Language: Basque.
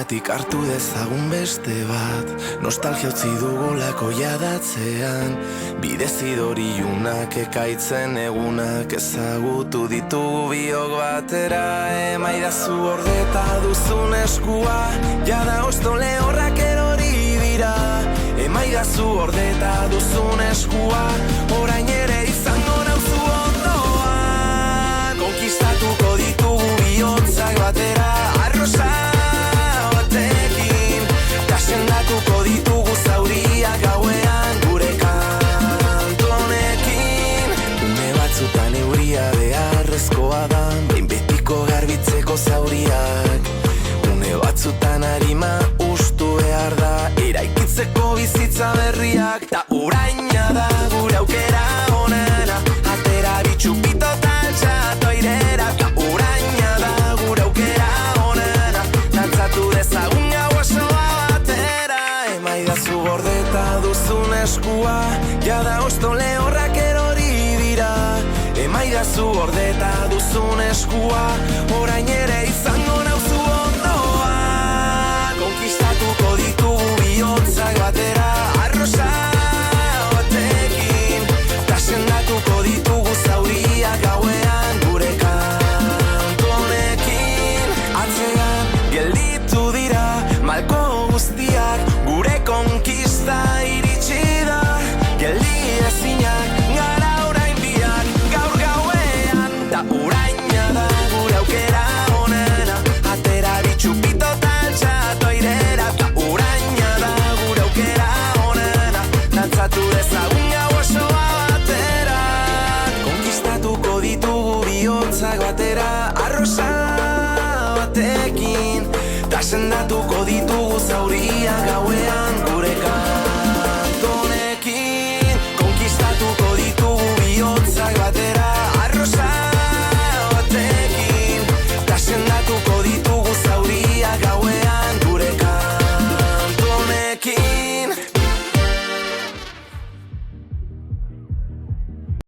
Zergatik hartu dezagun beste bat, nostalgia utzi dugulako jadatzean. Bidezidori junak ekaitzen egunak ezagutu ditugu biok batera. Emaidazu ordeta duzun eskua, jada osto lehorrak erori dira. Emaidazu ordeta duzun eskua, orain ere izango nauzu ondoan. Konkistatuko ditugu bihotzak batera, arrosa batekin. Sendatuko ditugu zauriak gauean gure kantu honekin. Une batzutan euria beharrezkoa da, behin betiko garbitzeko zauriak. Une batzutan harima ustu behar da, eraikitzeko bizitza berriak. Ta uraina da gure aukera onena, atera bitxupito taltxato airera. Ta uraina da gure aukera onena, dantzatu dezagun gau osoa. Emaidazu gordeta duzun eskua, jada osto lehorrak erori dira. Emaidazu gordeta duzun eskua, orain ere izango nauzu ondoan. Konkistatuko ditugu bihotzak batera, arrosa batekin. Ta sendatuko ditugu zauriak gauean gure kantu honekin. Atzean gelditu dira malko guztiak, gure konkista iritsi da. Geldi ezinak gara orain biak, gaur gauean. Ta uraina da gure aukera onena, atera bitxupito taltxato airera. Ta uraina da gure aukera onena, dantzatu dezagun gau osoa batera. Konkistatuko ditugu bihotzak batera, arrosa batekin. Ta sendatuko